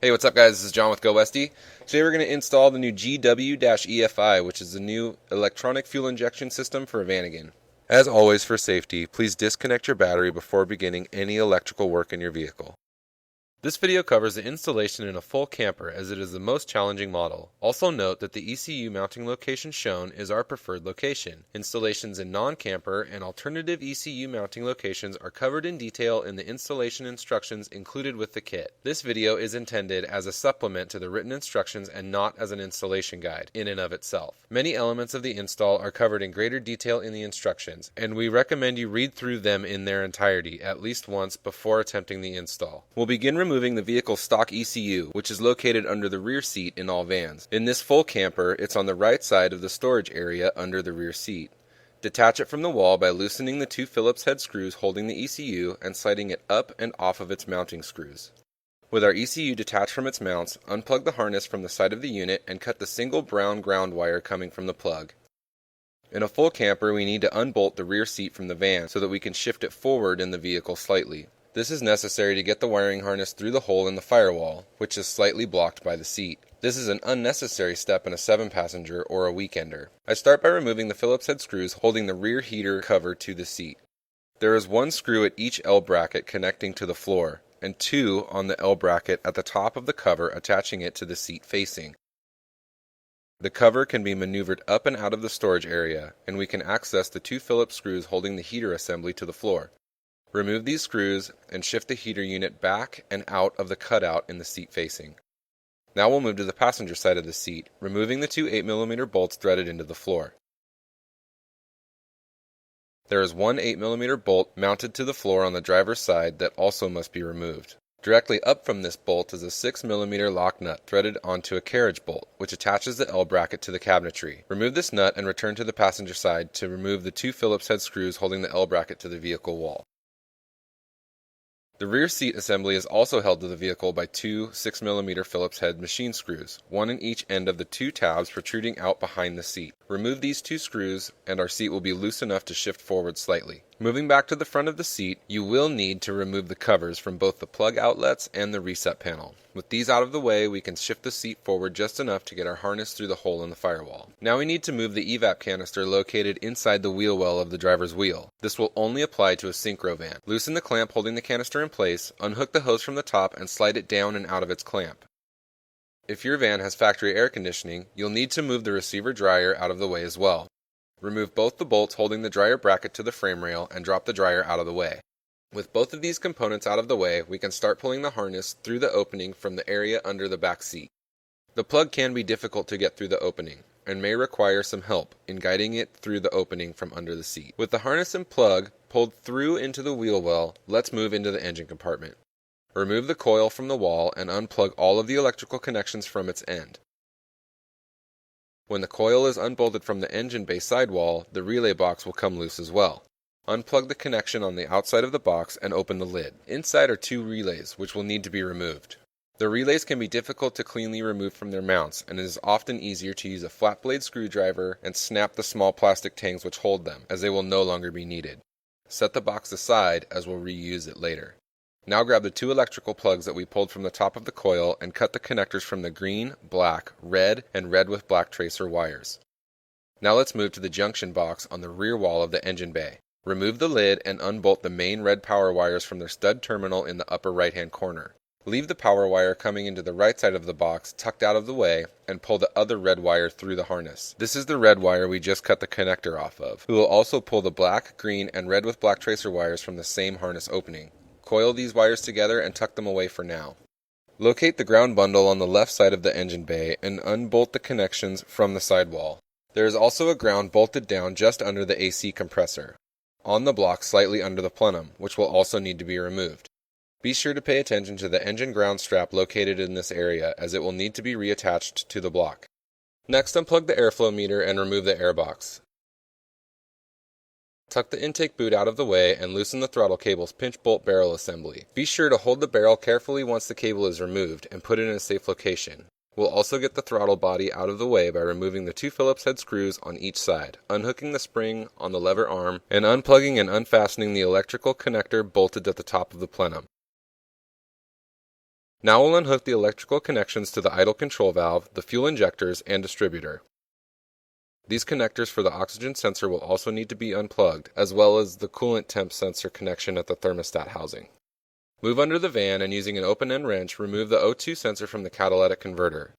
Hey, what's up guys? This is John with GoWesty. Today we're going to install the new GW-EFI, which is the new electronic fuel injection system for a Vanagon. As always, for safety, please disconnect your battery before beginning any electrical work in your vehicle. This video covers the installation in a full camper as it is the most challenging model. Also note that the ECU mounting location shown is our preferred location. Installations in non-camper and alternative ECU mounting locations are covered in detail in the installation instructions included with the kit. This video is intended as a supplement to the written instructions and not as an installation guide in and of itself. Many elements of the install are covered in greater detail in the instructions, and we recommend you read through them in their entirety at least once before attempting the install. We'll begin removing the vehicle's stock ECU, which is located under the rear seat in all vans. In this full camper, it's on the right side of the storage area under the rear seat. Detach it from the wall by loosening the two Phillips head screws holding the ECU and sliding it up and off of its mounting screws. With our ECU detached from its mounts, unplug the harness from the side of the unit and cut the single brown ground wire coming from the plug. In a full camper, we need to unbolt the rear seat from the van so that we can shift it forward in the vehicle slightly. This is necessary to get the wiring harness through the hole in the firewall, which is slightly blocked by the seat. This is an unnecessary step in a 7-passenger or a weekender. I start by removing the Phillips head screws holding the rear heater cover to the seat. There is one screw at each L bracket connecting to the floor, and two on the L bracket at the top of the cover attaching it to the seat facing. The cover can be maneuvered up and out of the storage area, and we can access the two Phillips screws holding the heater assembly to the floor. Remove these screws and shift the heater unit back and out of the cutout in the seat facing. Now we'll move to the passenger side of the seat, removing the two 8mm bolts threaded into the floor. There is one 8mm bolt mounted to the floor on the driver's side that also must be removed. Directly up from this bolt is a 6mm lock nut threaded onto a carriage bolt, which attaches the L bracket to the cabinetry. Remove this nut and return to the passenger side to remove the two Phillips head screws holding the L bracket to the vehicle wall. The rear seat assembly is also held to the vehicle by two 6mm Phillips head machine screws, one in each end of the two tabs protruding out behind the seat. Remove these two screws and our seat will be loose enough to shift forward slightly. Moving back to the front of the seat, you will need to remove the covers from both the plug outlets and the reset panel. With these out of the way, we can shift the seat forward just enough to get our harness through the hole in the firewall. Now we need to move the evap canister located inside the wheel well of the driver's wheel. This will only apply to a synchro van. Loosen the clamp holding the canister in place, unhook the hose from the top, and slide it down and out of its clamp. If your van has factory air conditioning, you'll need to move the receiver dryer out of the way as well. Remove both the bolts holding the dryer bracket to the frame rail and drop the dryer out of the way. With both of these components out of the way, we can start pulling the harness through the opening from the area under the back seat. The plug can be difficult to get through the opening, and may require some help in guiding it through the opening from under the seat. With the harness and plug pulled through into the wheel well, let's move into the engine compartment. Remove the coil from the wall and unplug all of the electrical connections from its end. When the coil is unbolted from the engine bay sidewall, the relay box will come loose as well. Unplug the connection on the outside of the box and open the lid. Inside are two relays, which will need to be removed. The relays can be difficult to cleanly remove from their mounts, and it is often easier to use a flat blade screwdriver and snap the small plastic tangs which hold them, as they will no longer be needed. Set the box aside, as we'll reuse it later. Now grab the two electrical plugs that we pulled from the top of the coil and cut the connectors from the green, black, red, and red with black tracer wires. Now let's move to the junction box on the rear wall of the engine bay. Remove the lid and unbolt the main red power wires from their stud terminal in the upper right-hand corner. Leave the power wire coming into the right side of the box tucked out of the way and pull the other red wire through the harness. This is the red wire we just cut the connector off of. We will also pull the black, green, and red with black tracer wires from the same harness opening. Coil these wires together and tuck them away for now. Locate the ground bundle on the left side of the engine bay and unbolt the connections from the sidewall. There is also a ground bolted down just under the AC compressor, on the block slightly under the plenum, which will also need to be removed. Be sure to pay attention to the engine ground strap located in this area, as it will need to be reattached to the block. Next, unplug the airflow meter and remove the airbox. Tuck the intake boot out of the way and loosen the throttle cable's pinch bolt barrel assembly. Be sure to hold the barrel carefully once the cable is removed and put it in a safe location. We'll also get the throttle body out of the way by removing the two Phillips head screws on each side, unhooking the spring on the lever arm, and unplugging and unfastening the electrical connector bolted at the top of the plenum. Now we'll unhook the electrical connections to the idle control valve, the fuel injectors, and distributor. These connectors for the oxygen sensor will also need to be unplugged, as well as the coolant temp sensor connection at the thermostat housing. Move under the van and using an open-end wrench, remove the O2 sensor from the catalytic converter.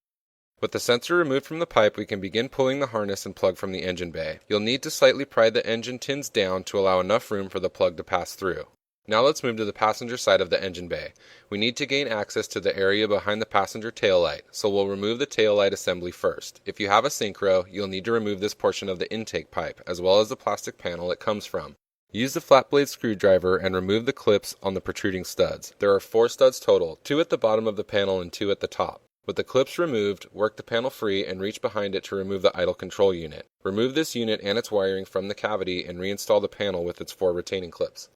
With the sensor removed from the pipe, we can begin pulling the harness and plug from the engine bay. You'll need to slightly pry the engine tins down to allow enough room for the plug to pass through. Now let's move to the passenger side of the engine bay. We need to gain access to the area behind the passenger taillight, so we'll remove the taillight assembly first. If you have a synchro, you'll need to remove this portion of the intake pipe, as well as the plastic panel it comes from. Use the flat blade screwdriver and remove the clips on the protruding studs. There are 4 studs total, 2 at the bottom of the panel and 2 at the top. With the clips removed, work the panel free and reach behind it to remove the idle control unit. Remove this unit and its wiring from the cavity and reinstall the panel with its 4 retaining clips.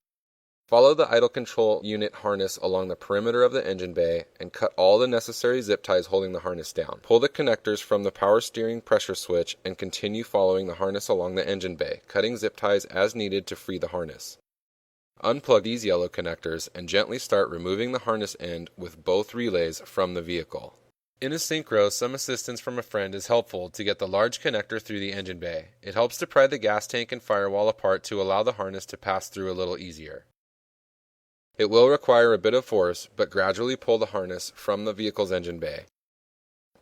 Follow the idle control unit harness along the perimeter of the engine bay and cut all the necessary zip ties holding the harness down. Pull the connectors from the power steering pressure switch and continue following the harness along the engine bay, cutting zip ties as needed to free the harness. Unplug these yellow connectors and gently start removing the harness end with both relays from the vehicle. In a synchro, some assistance from a friend is helpful to get the large connector through the engine bay. It helps to pry the gas tank and firewall apart to allow the harness to pass through a little easier. It will require a bit of force, but gradually pull the harness from the vehicle's engine bay,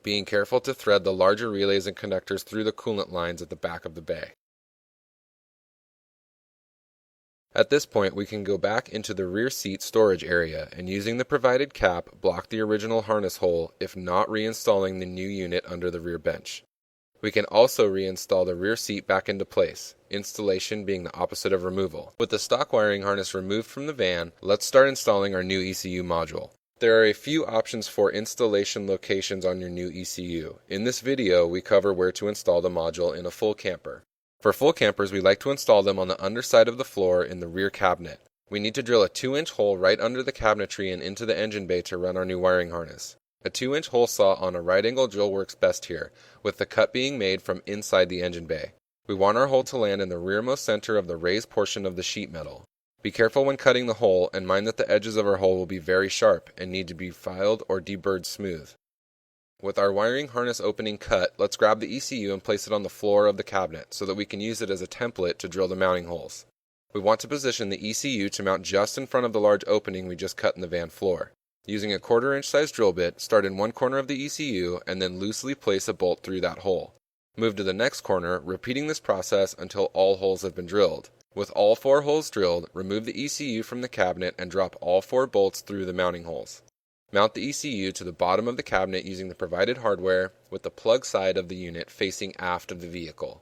being careful to thread the larger relays and connectors through the coolant lines at the back of the bay. At this point, we can go back into the rear seat storage area and using the provided cap, block the original harness hole if not reinstalling the new unit under the rear bench. We can also reinstall the rear seat back into place, installation being the opposite of removal. With the stock wiring harness removed from the van, let's start installing our new ECU module. There are a few options for installation locations on your new ECU. In this video, we cover where to install the module in a full camper. For full campers, we like to install them on the underside of the floor in the rear cabinet. We need to drill a 2-inch hole right under the cabinetry and into the engine bay to run our new wiring harness. A 2-inch hole saw on a right angle drill works best here, with the cut being made from inside the engine bay. We want our hole to land in the rearmost center of the raised portion of the sheet metal. Be careful when cutting the hole and mind that the edges of our hole will be very sharp and need to be filed or deburred smooth. With our wiring harness opening cut, let's grab the ECU and place it on the floor of the cabinet so that we can use it as a template to drill the mounting holes. We want to position the ECU to mount just in front of the large opening we just cut in the van floor. Using a 1/4-inch size drill bit, start in one corner of the ECU and then loosely place a bolt through that hole. Move to the next corner, repeating this process until all holes have been drilled. With all 4 holes drilled, remove the ECU from the cabinet and drop all 4 bolts through the mounting holes. Mount the ECU to the bottom of the cabinet using the provided hardware with the plug side of the unit facing aft of the vehicle.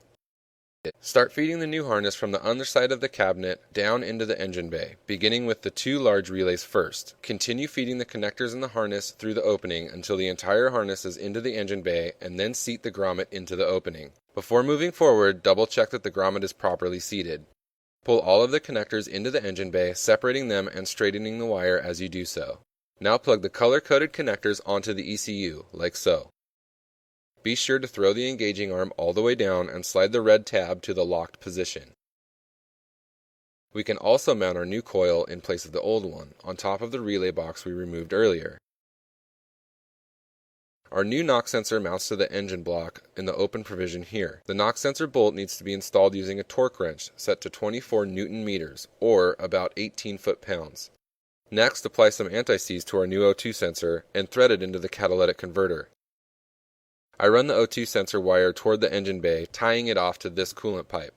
Start feeding the new harness from the underside of the cabinet down into the engine bay, beginning with the 2 large relays first. Continue feeding the connectors in the harness through the opening until the entire harness is into the engine bay and then seat the grommet into the opening. Before moving forward, double check that the grommet is properly seated. Pull all of the connectors into the engine bay, separating them and straightening the wire as you do so. Now plug the color-coded connectors onto the ECU, like so. Be sure to throw the engaging arm all the way down and slide the red tab to the locked position. We can also mount our new coil in place of the old one, on top of the relay box we removed earlier. Our new knock sensor mounts to the engine block in the open provision here. The knock sensor bolt needs to be installed using a torque wrench set to 24 Newton meters, or about 18 foot-pounds. Next, apply some anti-seize to our new O2 sensor and thread it into the catalytic converter. I run the O2 sensor wire toward the engine bay, tying it off to this coolant pipe.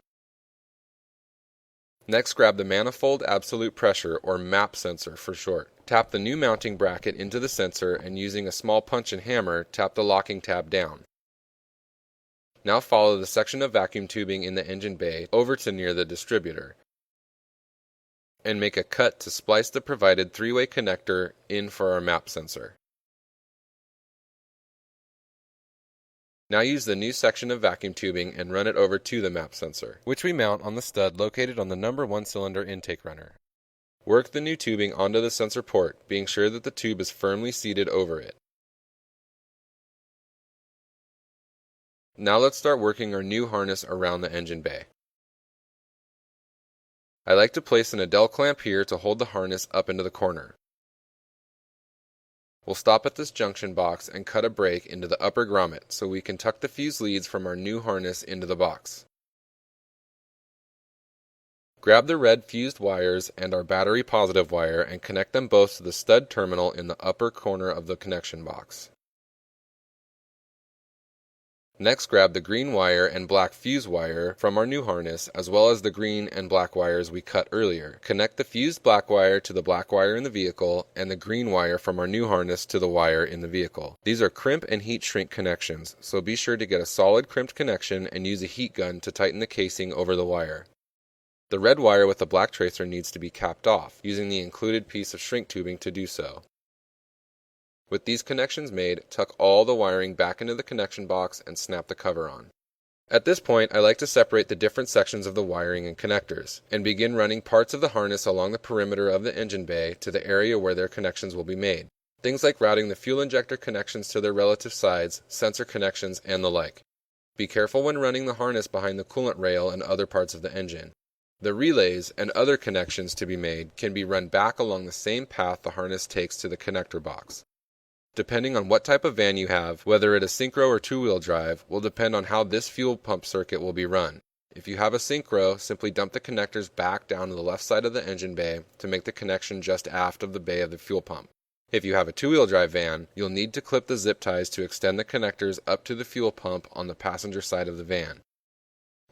Next, grab the manifold absolute pressure, or MAP sensor for short. Tap the new mounting bracket into the sensor and using a small punch and hammer, tap the locking tab down. Now follow the section of vacuum tubing in the engine bay over to near the distributor, and make a cut to splice the provided 3-way connector in for our MAP sensor. Now use the new section of vacuum tubing and run it over to the MAP sensor, which we mount on the stud located on the number 1 cylinder intake runner. Work the new tubing onto the sensor port, being sure that the tube is firmly seated over it. Now let's start working our new harness around the engine bay. I like to place an Adele clamp here to hold the harness up into the corner. We'll stop at this junction box and cut a break into the upper grommet so we can tuck the fuse leads from our new harness into the box. Grab the red fused wires and our battery positive wire and connect them both to the stud terminal in the upper corner of the connection box. Next, grab the green wire and black fuse wire from our new harness, as well as the green and black wires we cut earlier. Connect the fused black wire to the black wire in the vehicle, and the green wire from our new harness to the wire in the vehicle. These are crimp and heat shrink connections, so be sure to get a solid crimped connection and use a heat gun to tighten the casing over the wire. The red wire with the black tracer needs to be capped off, using the included piece of shrink tubing to do so. With these connections made, tuck all the wiring back into the connection box and snap the cover on. At this point, I like to separate the different sections of the wiring and connectors, and begin running parts of the harness along the perimeter of the engine bay to the area where their connections will be made. Things like routing the fuel injector connections to their relative sides, sensor connections, and the like. Be careful when running the harness behind the coolant rail and other parts of the engine. The relays and other connections to be made can be run back along the same path the harness takes to the connector box. Depending on what type of van you have, whether it is synchro or two-wheel drive, will depend on how this fuel pump circuit will be run. If you have a synchro, simply dump the connectors back down to the left side of the engine bay to make the connection just aft of the bay of the fuel pump. If you have a two-wheel drive van, you'll need to clip the zip ties to extend the connectors up to the fuel pump on the passenger side of the van.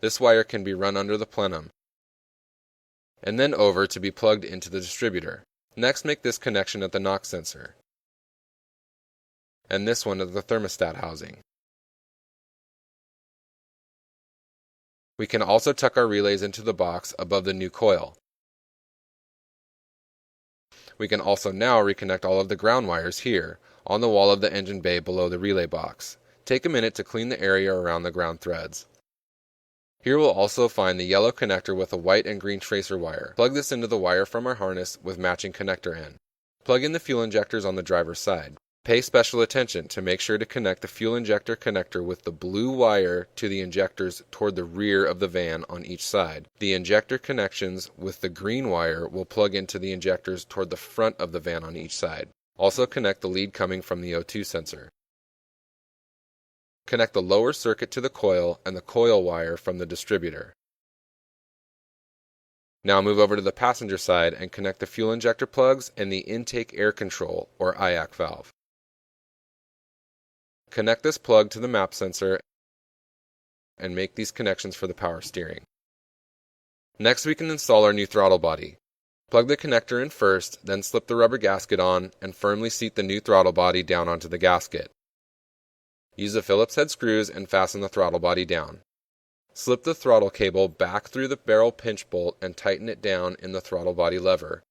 This wire can be run under the plenum, and then over to be plugged into the distributor. Next, make this connection at the knock sensor, and this one at the thermostat housing. We can also tuck our relays into the box above the new coil. We can also now reconnect all of the ground wires here, on the wall of the engine bay below the relay box. Take a minute to clean the area around the ground threads. Here we'll also find the yellow connector with a white and green tracer wire. Plug this into the wire from our harness with matching connector end. Plug in the fuel injectors on the driver's side. Pay special attention to make sure to connect the fuel injector connector with the blue wire to the injectors toward the rear of the van on each side. The injector connections with the green wire will plug into the injectors toward the front of the van on each side. Also connect the lead coming from the O2 sensor. Connect the lower circuit to the coil and the coil wire from the distributor. Now move over to the passenger side and connect the fuel injector plugs and the intake air control, or IAC valve. Connect this plug to the map sensor and make these connections for the power steering. Next, we can install our new throttle body. Plug the connector in first, then slip the rubber gasket on and firmly seat the new throttle body down onto the gasket. Use the Phillips head screws and fasten the throttle body down. Slip the throttle cable back through the barrel pinch bolt and tighten it down in the throttle body lever.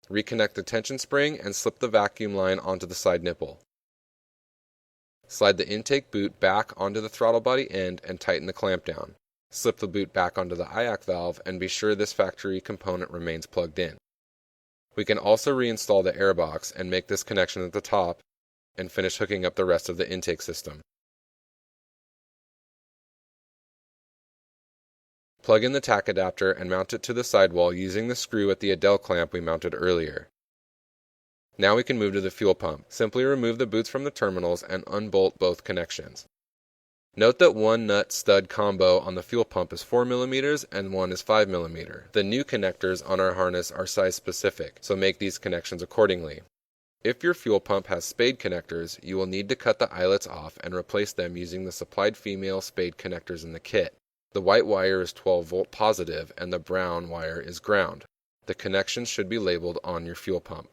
Reconnect the tension spring and slip the vacuum line onto the side nipple. Slide the intake boot back onto the throttle body end and tighten the clamp down. Slip the boot back onto the IAC valve and be sure this factory component remains plugged in. We can also reinstall the air box and make this connection at the top and finish hooking up the rest of the intake system. Plug in the tack adapter and mount it to the sidewall using the screw at the Adele clamp we mounted earlier. Now we can move to the fuel pump. Simply remove the boots from the terminals and unbolt both connections. Note that one nut stud combo on the fuel pump is 4 mm and one is 5 mm. The new connectors on our harness are size specific, so make these connections accordingly. If your fuel pump has spade connectors, you will need to cut the eyelets off and replace them using the supplied female spade connectors in the kit. The white wire is 12-volt positive and the brown wire is ground. The connections should be labeled on your fuel pump.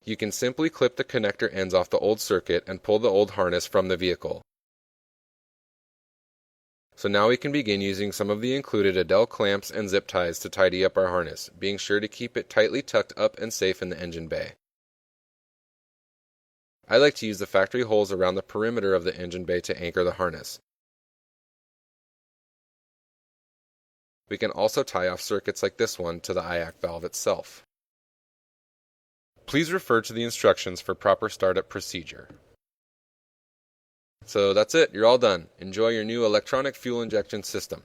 You can simply clip the connector ends off the old circuit and pull the old harness from the vehicle. So now we can begin using some of the included Adele clamps and zip ties to tidy up our harness, being sure to keep it tightly tucked up and safe in the engine bay. I like to use the factory holes around the perimeter of the engine bay to anchor the harness. We can also tie off circuits like this one to the IAC valve itself. Please refer to the instructions for proper startup procedure. So that's it, you're all done. Enjoy your new electronic fuel injection system.